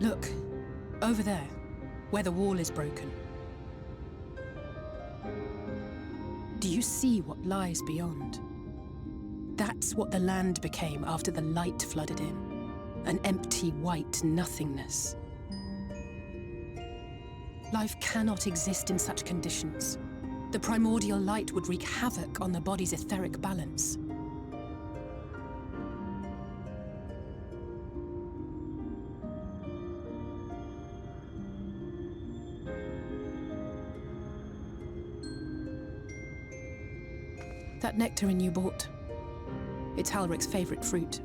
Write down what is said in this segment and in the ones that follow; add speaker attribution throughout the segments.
Speaker 1: Look, over there, where the wall is broken. Do you see what lies beyond? That's what the land became after the light flooded in. An empty, white nothingness. Life cannot exist in such conditions. The primordial light would wreak havoc on the body's etheric balance. That nectarine you bought, it's Halric's favorite fruit.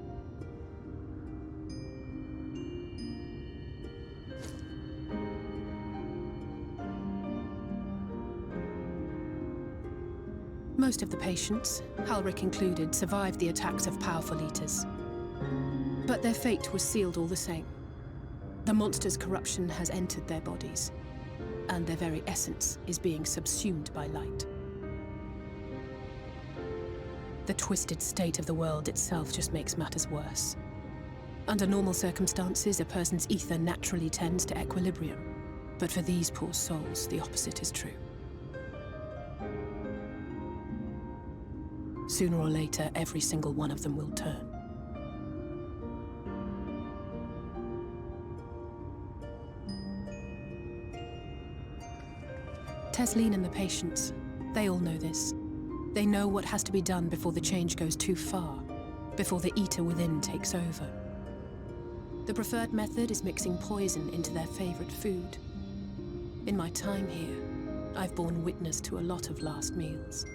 Speaker 1: Most of the patients, Halric included, survived the attacks of powerful eaters. But their fate was sealed all the same. The monster's corruption has entered their bodies, and their very essence is being subsumed by light. The twisted state of the world itself just makes matters worse. Under normal circumstances, a person's ether naturally tends to equilibrium. But for these poor souls, the opposite is true. Sooner or later, every single one of them will turn. Tesleen and the patients, they all know this. They know what has to be done before the change goes too far, before the eater within takes over. The preferred method is mixing poison into their favorite food. In my time here, I've borne witness to a lot of last meals.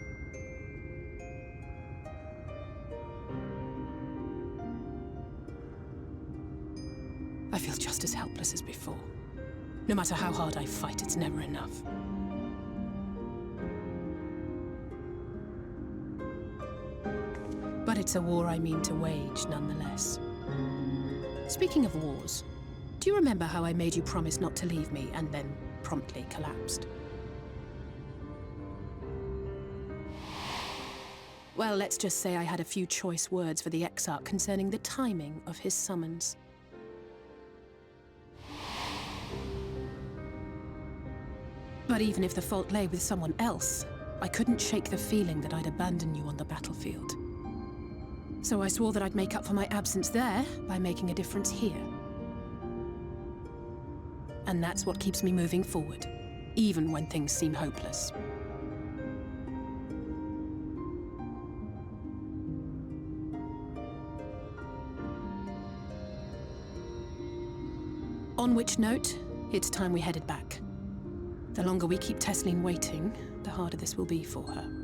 Speaker 1: I feel just as helpless as before. No matter how hard I fight, it's never enough. But it's a war I mean to wage, nonetheless. Speaking of wars, do you remember how I made you promise not to leave me and then promptly collapsed? Well, let's just say I had a few choice words for the Exarch concerning the timing of his summons. But even if the fault lay with someone else, I couldn't shake the feeling that I'd abandon you on the battlefield. So I swore that I'd make up for my absence there by making a difference here. And that's what keeps me moving forward, even when things seem hopeless. On which note, it's time we headed back. The longer we keep Tesleen waiting, the harder this will be for her.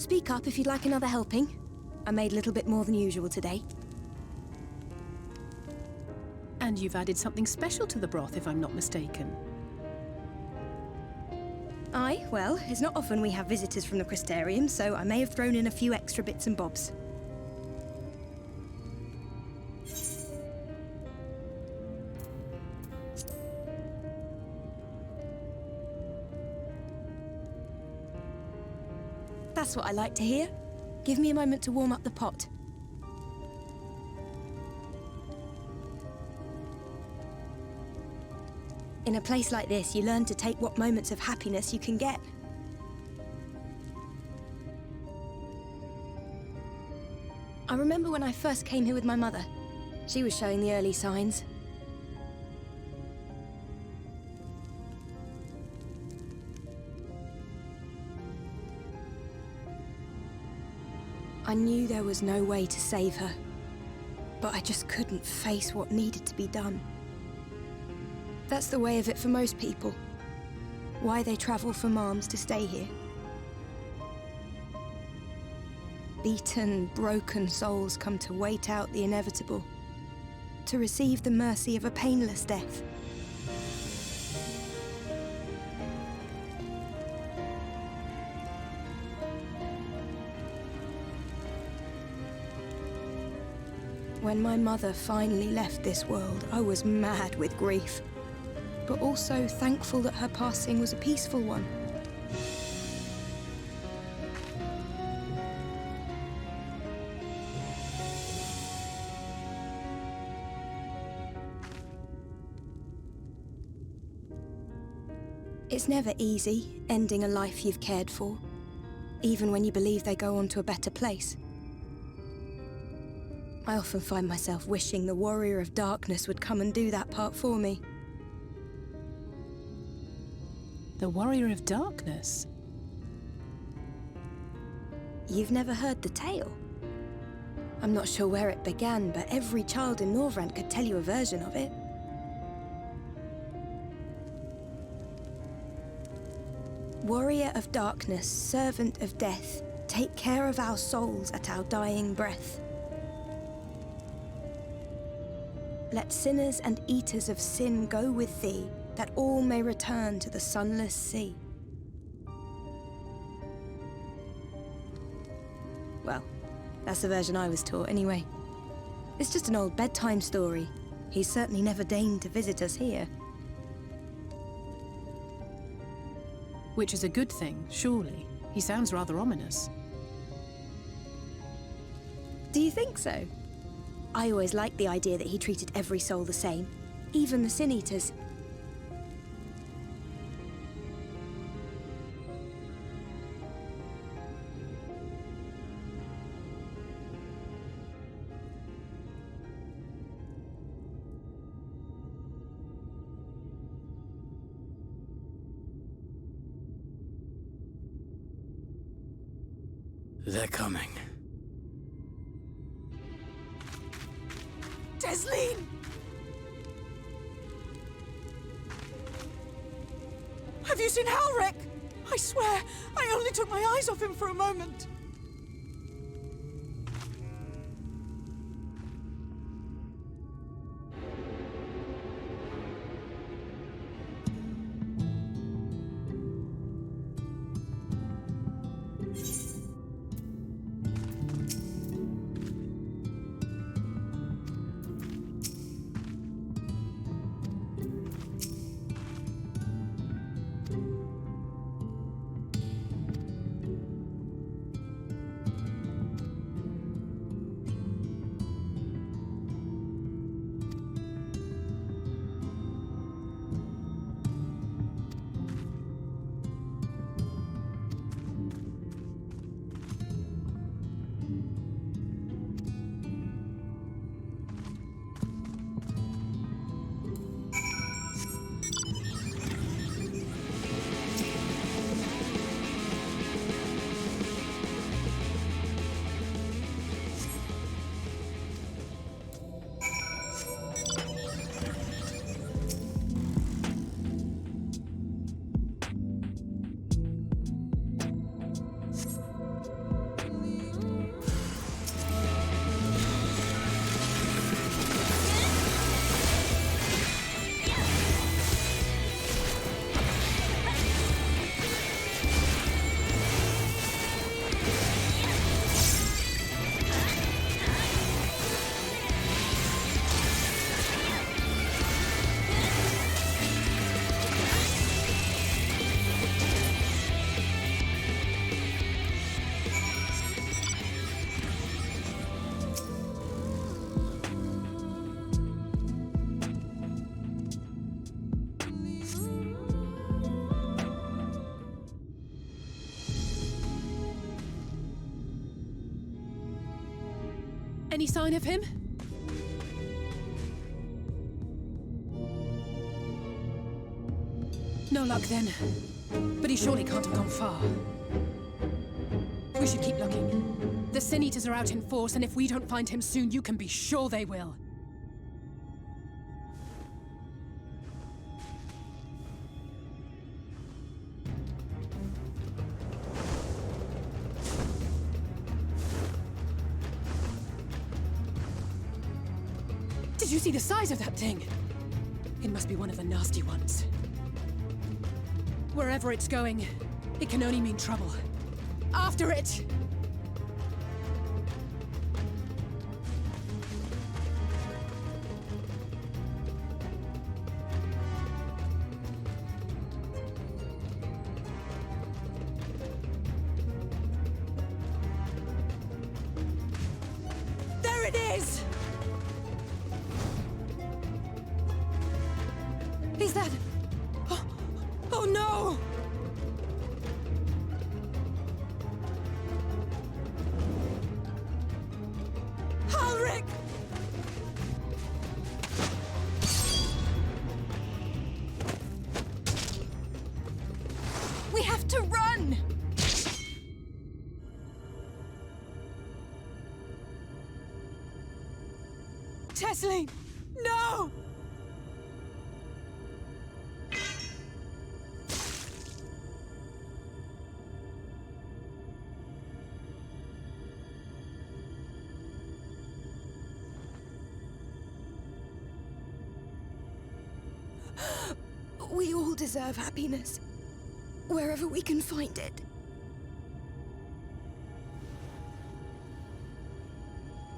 Speaker 2: Speak up if you'd like another helping. I made a little bit more than usual today.
Speaker 1: And you've added something special to the broth, if I'm not mistaken.
Speaker 2: Aye, well, it's not often we have visitors from the Crystarium, so I may have thrown in a few extra bits and bobs. That's what I like to hear. Give me a moment to warm up the pot. In a place like this, you learn to take what moments of happiness you can get. I remember when I first came here with my mother. She was showing the early signs. I knew there was no way to save her, but I just couldn't face what needed to be done. That's the way of it for most people. Why they travel from arms to stay here. Beaten, broken souls come to wait out the inevitable, to receive the mercy of a painless death. When my mother finally left this world, I was mad with grief, but also thankful that her passing was a peaceful one. It's never easy, ending a life you've cared for, even when you believe they go on to a better place. I often find myself wishing the Warrior of Darkness would come and do that part for me.
Speaker 1: The Warrior of Darkness?
Speaker 2: You've never heard the tale? I'm not sure where it began, but every child in Norvrant could tell you a version of it. Warrior of Darkness, servant of death, take care of our souls at our dying breath. Let sinners and eaters of sin go with thee, that all may return to the sunless sea. Well, that's the version I was taught anyway. It's just an old bedtime story. He's certainly never deigned to visit us here.
Speaker 1: Which is a good thing, surely. He sounds rather ominous.
Speaker 2: Do you think so? I always liked the idea that he treated every soul the same, even the Sin Eaters.
Speaker 3: They're coming.
Speaker 4: Tesleen! Have you seen Halric? I swear, I only took my eyes off him for a moment.
Speaker 1: Any sign of him? No luck then. But he surely can't have gone far. We should keep looking. The Sin Eaters are out in force, and if we don't find him soon, you can be sure they will. Did you see the size of that thing? It must be one of the nasty ones. Wherever it's going, it can only mean trouble. After it! There it is! Is that... Oh no! Ulrich! We have to run! Tesleen! No!
Speaker 2: We all deserve happiness, wherever we can find it.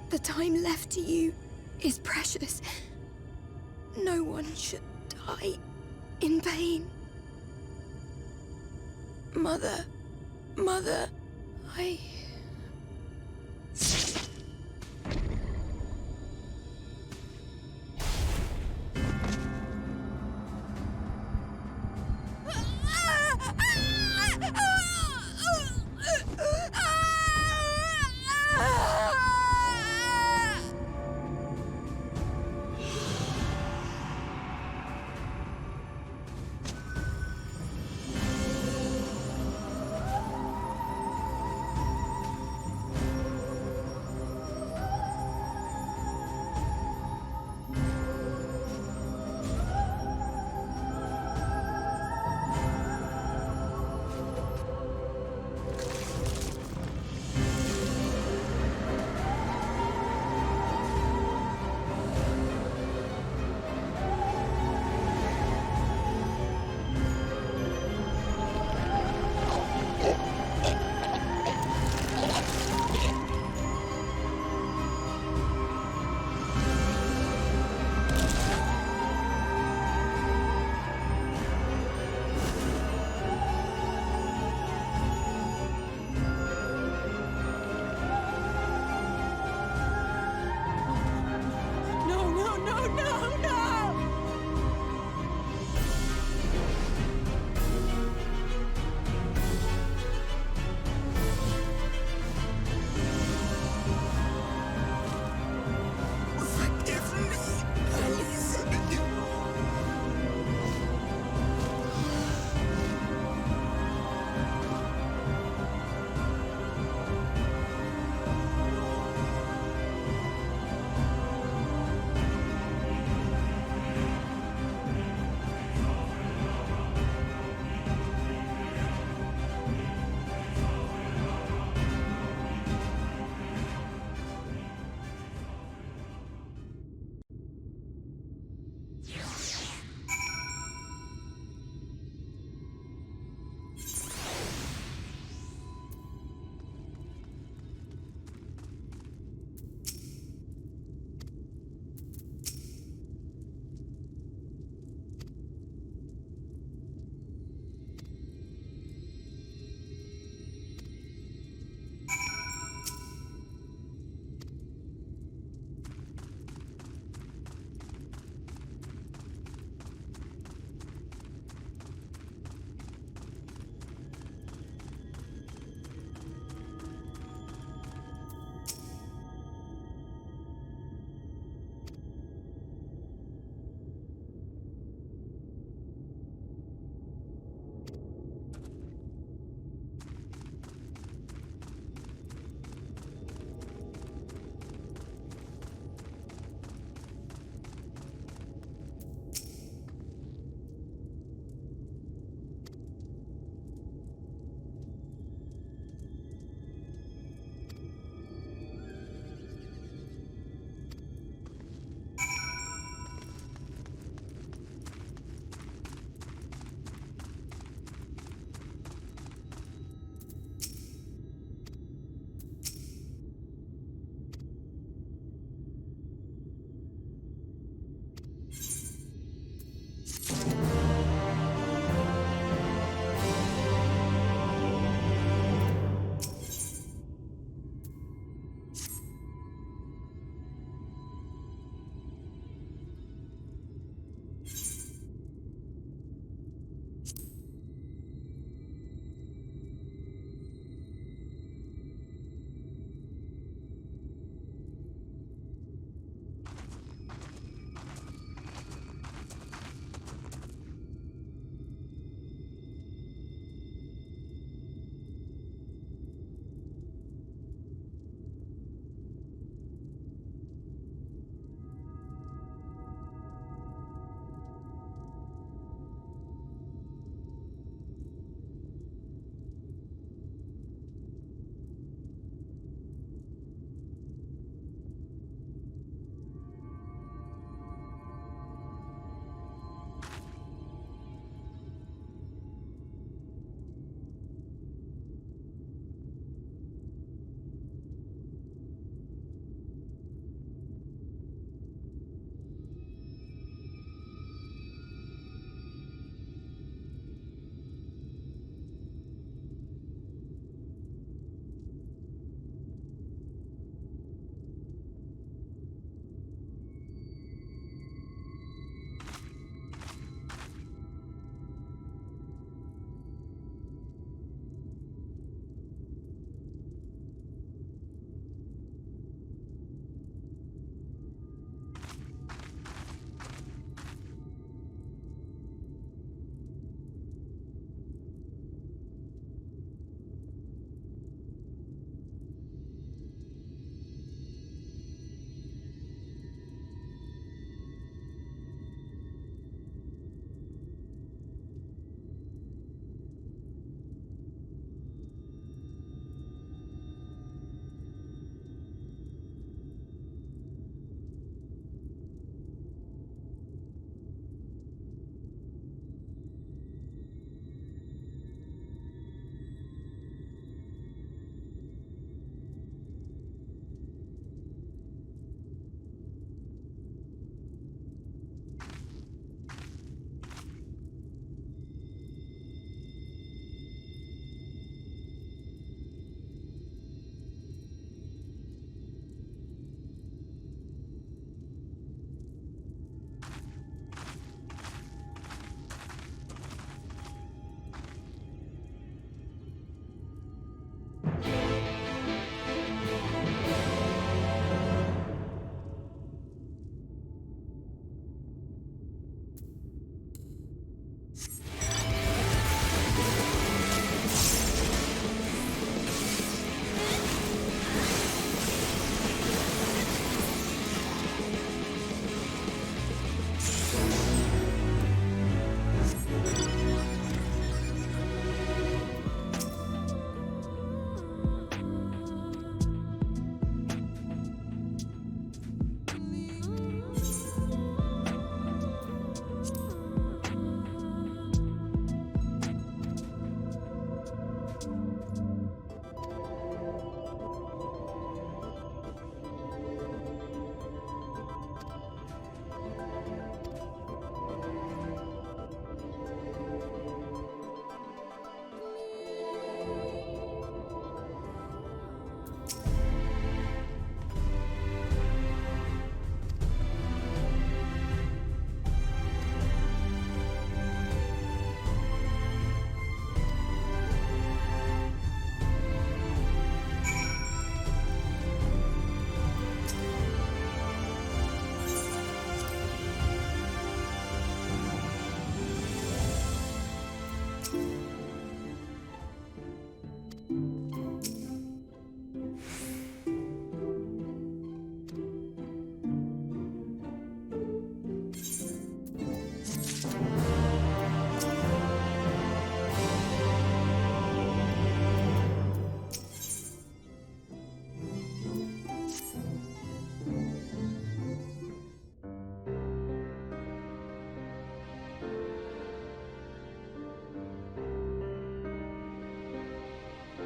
Speaker 2: The time left to you is precious. No one should die in pain. Mother, I...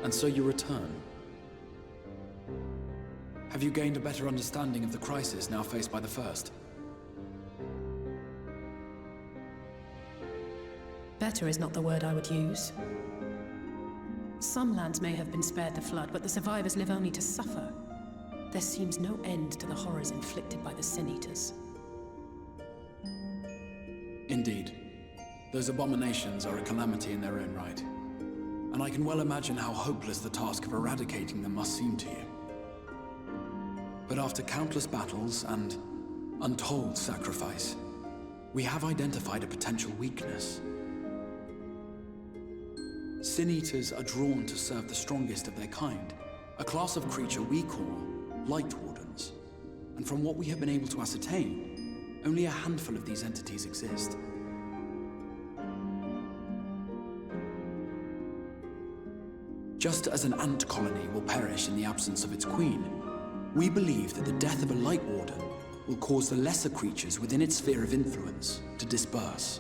Speaker 3: And so you return. Have you gained a better understanding of the crisis now faced by the First?
Speaker 1: Better is not the word I would use. Some lands may have been spared the flood, but the survivors live only to suffer. There seems no end to the horrors inflicted by the Sin Eaters.
Speaker 3: Indeed. Those abominations are a calamity in their own right. And I can well imagine how hopeless the task of eradicating them must seem to you. But after countless battles and untold sacrifice, we have identified a potential weakness. Sin Eaters are drawn to serve the strongest of their kind, a class of creature we call Light Wardens. And from what we have been able to ascertain, only a handful of these entities exist. Just as an ant colony will perish in the absence of its queen, we believe that the death of a Light Warden will cause the lesser creatures within its sphere of influence to disperse.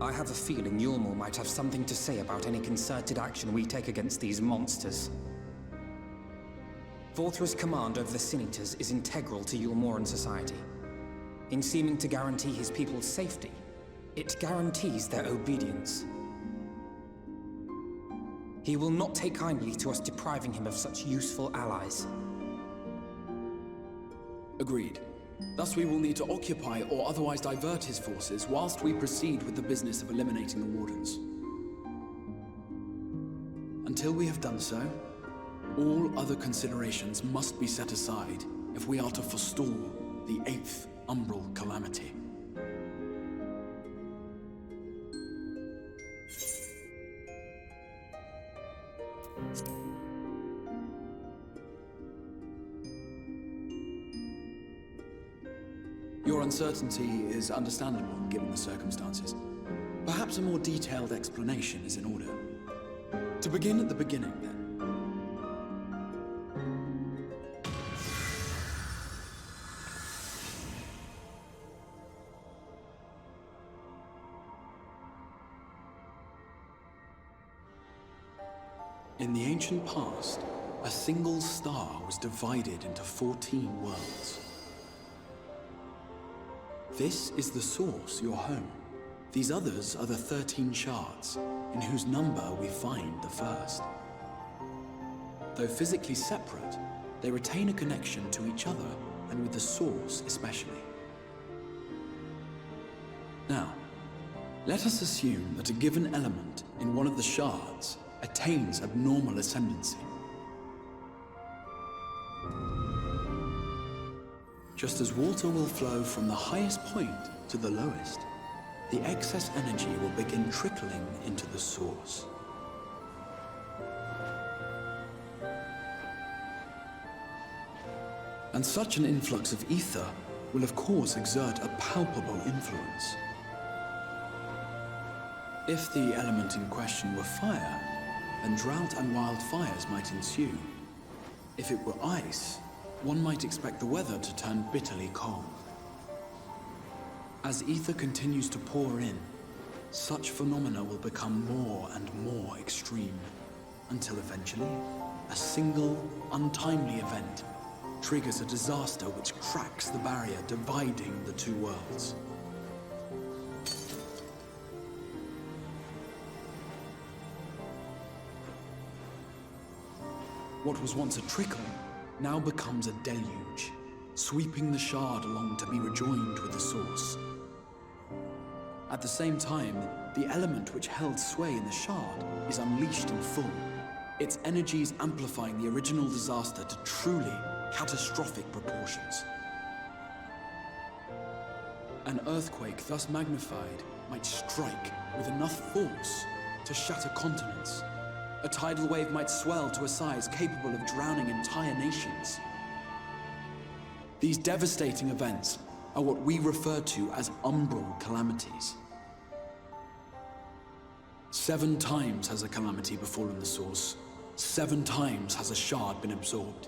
Speaker 5: I have a feeling Yulmul might have something to say about any concerted action we take against these monsters. Vorthra's command over the Sin Eaters is integral to Yulmoran society. In seeming to guarantee his people's safety, it guarantees their obedience. He will not take kindly to us depriving him of such useful allies.
Speaker 3: Agreed. Thus we will need to occupy or otherwise divert his forces whilst we proceed with the business of eliminating the Wardens. Until we have done so, all other considerations must be set aside if we are to forestall the 8th Umbral Calamity. Your uncertainty is understandable, given the circumstances. Perhaps a more detailed explanation is in order. To begin at the beginning, then. In the ancient past, a single star was divided into 14 worlds. This is the source, your home. These others are the 13 shards, in whose number we find the first. Though physically separate, they retain a connection to each other, and with the source especially. Now, let us assume that a given element in one of the shards attains abnormal ascendancy. Just as water will flow from the highest point to the lowest, the excess energy will begin trickling into the source. And such an influx of ether will of course exert a palpable influence. If the element in question were fire, then drought and wildfires might ensue. If it were ice, one might expect the weather to turn bitterly cold. As ether continues to pour in, such phenomena will become more and more extreme, until eventually, a single, untimely event triggers a disaster which cracks the barrier dividing the two worlds. What was once a trickle now becomes a deluge, sweeping the shard along to be rejoined with the source. At the same time, the element which held sway in the shard is unleashed in full, its energies amplifying the original disaster to truly catastrophic proportions. An earthquake thus magnified might strike with enough force to shatter continents. A tidal wave might swell to a size capable of drowning entire nations. These devastating events are what we refer to as umbral calamities. 7 times has a calamity befallen the Source. 7 times has a shard been absorbed.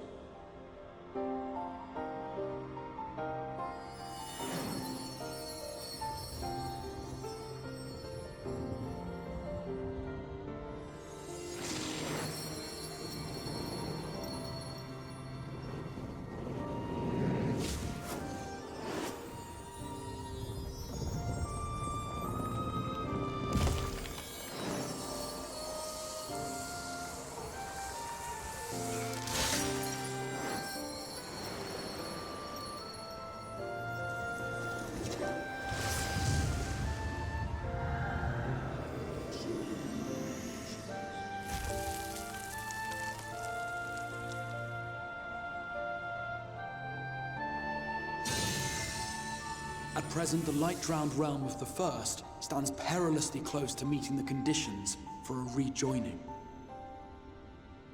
Speaker 3: At present, the light-drowned realm of the First stands perilously close to meeting the conditions for a rejoining.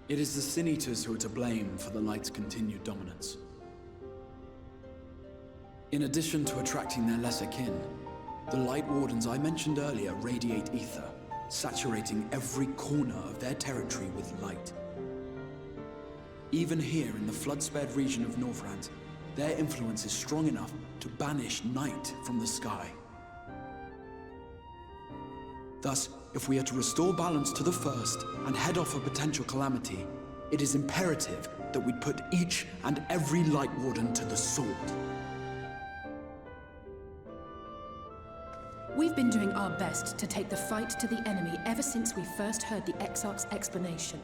Speaker 3: It is the Sin Eaters who are to blame for the Light's continued dominance. In addition to attracting their lesser kin, the Light Wardens I mentioned earlier radiate ether, saturating every corner of their territory with light. Even here in the flood-spared region of Northrend, their influence is strong enough to banish night from the sky. Thus, if we are to restore balance to the First and head off a potential calamity, it is imperative that we put each and every Light Warden to the sword.
Speaker 1: We've been doing our best to take the fight to the enemy ever since we first heard the Exarch's explanation.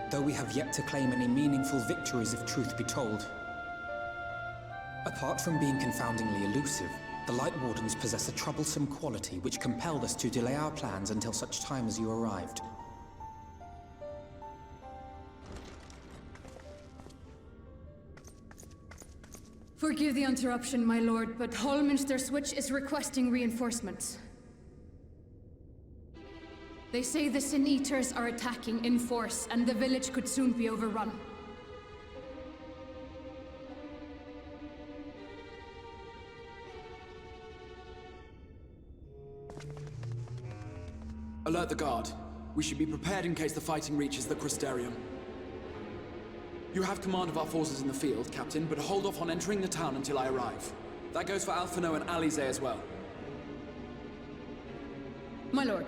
Speaker 5: Though we have yet to claim any meaningful victories if truth be told. Apart from being confoundingly elusive, the Light Wardens possess a troublesome quality which compelled us to delay our plans until such time as you arrived.
Speaker 6: Forgive the interruption, my lord, but Hallminster Switch is requesting reinforcements. They say the Sin Eaters are attacking in force, and the village could soon be overrun.
Speaker 3: Alert the guard. We should be prepared in case the fighting reaches the Crystarium. You have command of our forces in the field, Captain, but hold off on entering the town until I arrive. That goes for Alphino and Alize as well.
Speaker 6: My lord.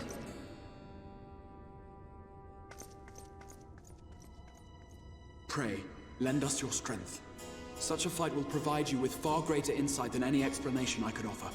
Speaker 3: Pray, lend us your strength. Such a fight will provide you with far greater insight than any explanation I could offer.